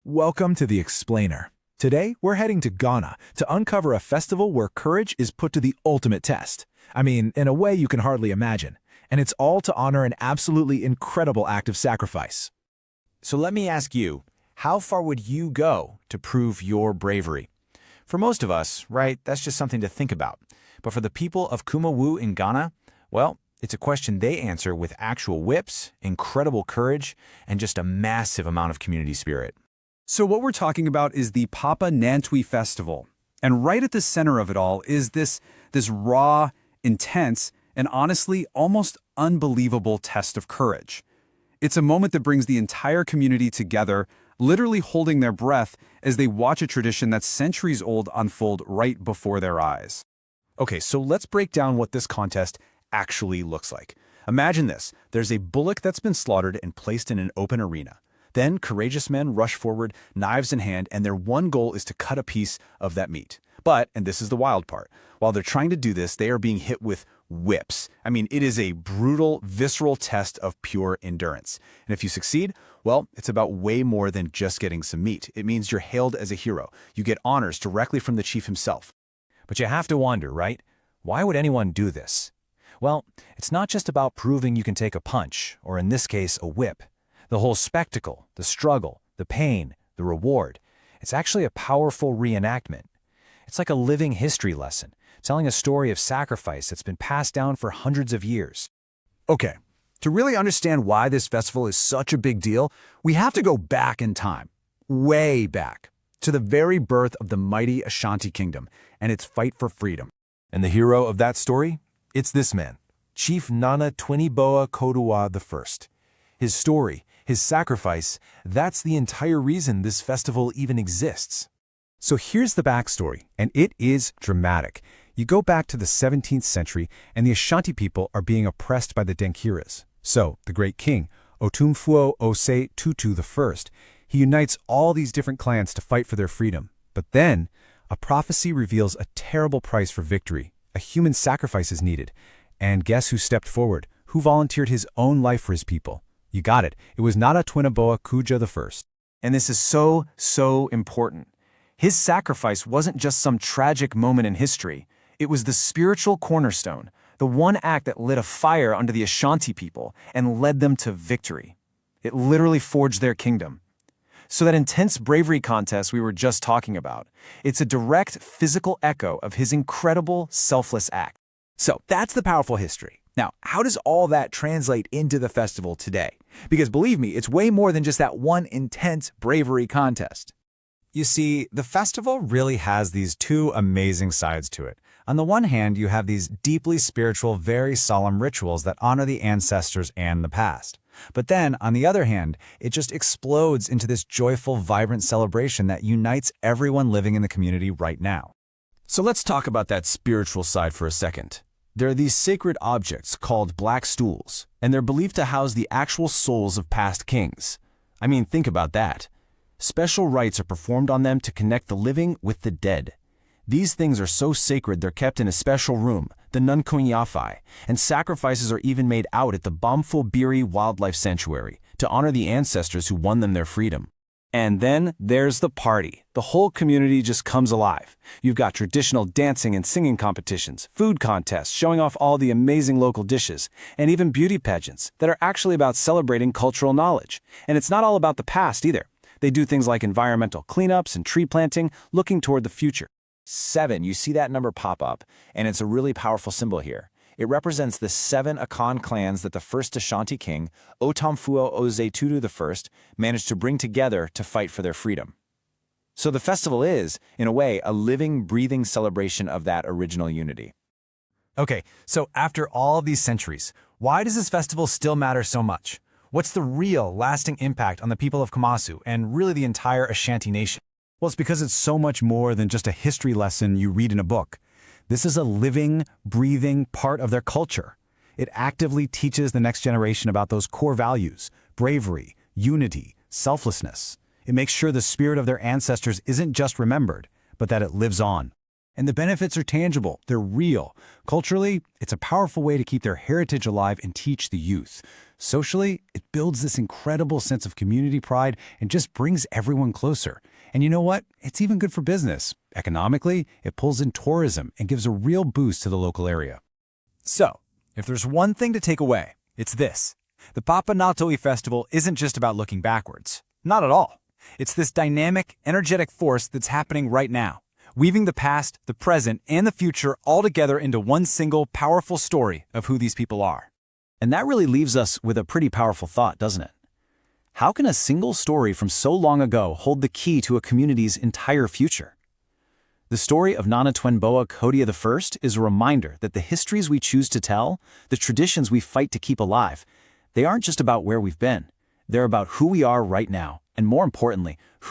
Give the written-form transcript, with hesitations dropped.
Welcome to The Explainer. Today, we're heading to Ghana to uncover a festival where courage is put to the ultimate test. I mean, in a way you can hardly imagine. And it's all to honor an absolutely incredible act of sacrifice. So let me ask you, how far would you go to prove your bravery? For most of us, right, that's just something to think about. But for the people of Kumawu in Ghana, well, it's a question they answer with actual whips, incredible courage, and just a massive amount of community spirit. So what we're talking about is the Papa Nantwi Festival. And right at the center of it all is this raw, intense, and honestly almost unbelievable test of courage. It's a moment that brings the entire community together, literally holding their breath as they watch a tradition that's centuries old unfold right before their eyes. Okay, so let's break down what this contest actually looks like. Imagine this. There's a bullock that's been slaughtered and placed in an open arena. Then courageous men rush forward, knives in hand, and their one goal is to cut a piece of that meat. But, and this is the wild part, while they're trying to do this, they are being hit with whips. I mean, it is a brutal, visceral test of pure endurance. And if you succeed, well, it's about way more than just getting some meat. It means you're hailed as a hero. You get honors directly from the chief himself. But you have to wonder, right? Why would anyone do this? Well, it's not just about proving you can take a punch, or in this case, a whip. The whole spectacle, the struggle, the pain, the reward, it's actually a powerful reenactment. It's like a living history lesson, telling a story of sacrifice that's been passed down for hundreds of years. Okay, to really understand why this festival is such a big deal, we have to go back in time, way back, to the very birth of the mighty Ashanti kingdom and its fight for freedom. And the hero of that story? It's this man, Chief Nana Tweneboa Kodua I. His story, his sacrifice, that's the entire reason this festival even exists. So here's the backstory, and it is dramatic. You go back to the 17th century, and the Ashanti people are being oppressed by the Denkyiras. So, the great king, Otumfuo Osei Tutu I, he unites all these different clans to fight for their freedom. But then, a prophecy reveals a terrible price for victory. A human sacrifice is needed. And guess who stepped forward? Who volunteered his own life for his people? You got it. It was Nana Tweneboa Kodua I. And this is so important. His sacrifice wasn't just some tragic moment in history. It was the spiritual cornerstone, the one act that lit a fire under the Ashanti people and led them to victory. It literally forged their kingdom. So that intense bravery contest we were just talking about, it's a direct physical echo of his incredible selfless act. So that's the powerful history. Now, how does all that translate into the festival today? Because believe me, it's way more than just that one intense bravery contest. You see, the festival really has these two amazing sides to it. On the one hand, you have these deeply spiritual, very solemn rituals that honor the ancestors and the past. But then, on the other hand, it just explodes into this joyful, vibrant celebration that unites everyone living in the community right now. So let's talk about that spiritual side for a second. There are these sacred objects called black stools, and they're believed to house the actual souls of past kings. I mean, think about that. Special rites are performed on them to connect the living with the dead. These things are so sacred they're kept in a special room, the Nunkunyafi, and sacrifices are even made out at the Bamfulbiri Wildlife Sanctuary to honor the ancestors who won them their freedom. And then there's the party. The whole community just comes alive. You've got traditional dancing and singing competitions, food contests showing off all the amazing local dishes, and even beauty pageants that are actually about celebrating cultural knowledge. And it's not all about the past either. They do things like environmental cleanups and tree planting, looking toward the future. 7, you see that number pop up, and it's a really powerful symbol here. It represents the 7 Akan clans that the first Ashanti king, Otumfuo Osei Tutu I, managed to bring together to fight for their freedom. So the festival is, in a way, a living, breathing celebration of that original unity. Okay, so after all these centuries, why does this festival still matter so much? What's the real, lasting impact on the people of Kumawu and really the entire Ashanti nation? Well, it's because it's so much more than just a history lesson you read in a book. This is a living, breathing part of their culture. It actively teaches the next generation about those core values: bravery, unity, selflessness. It makes sure the spirit of their ancestors isn't just remembered, but that it lives on. And the benefits are tangible, they're real. Culturally, it's a powerful way to keep their heritage alive and teach the youth. Socially, it builds this incredible sense of community pride and just brings everyone closer. And you know what? It's even good for business. Economically, it pulls in tourism and gives a real boost to the local area. So, if there's one thing to take away, it's this. The Papa Nantwi Festival isn't just about looking backwards. Not at all. It's this dynamic, energetic force that's happening right now, weaving the past, the present, and the future all together into one single, powerful story of who these people are. And that really leaves us with a pretty powerful thought, doesn't it? How can a single story from so long ago hold the key to a community's entire future? The story of Nana Tweneboa Kodua I is a reminder that the histories we choose to tell, the traditions we fight to keep alive, they aren't just about where we've been. They're about who we are right now, and more importantly, who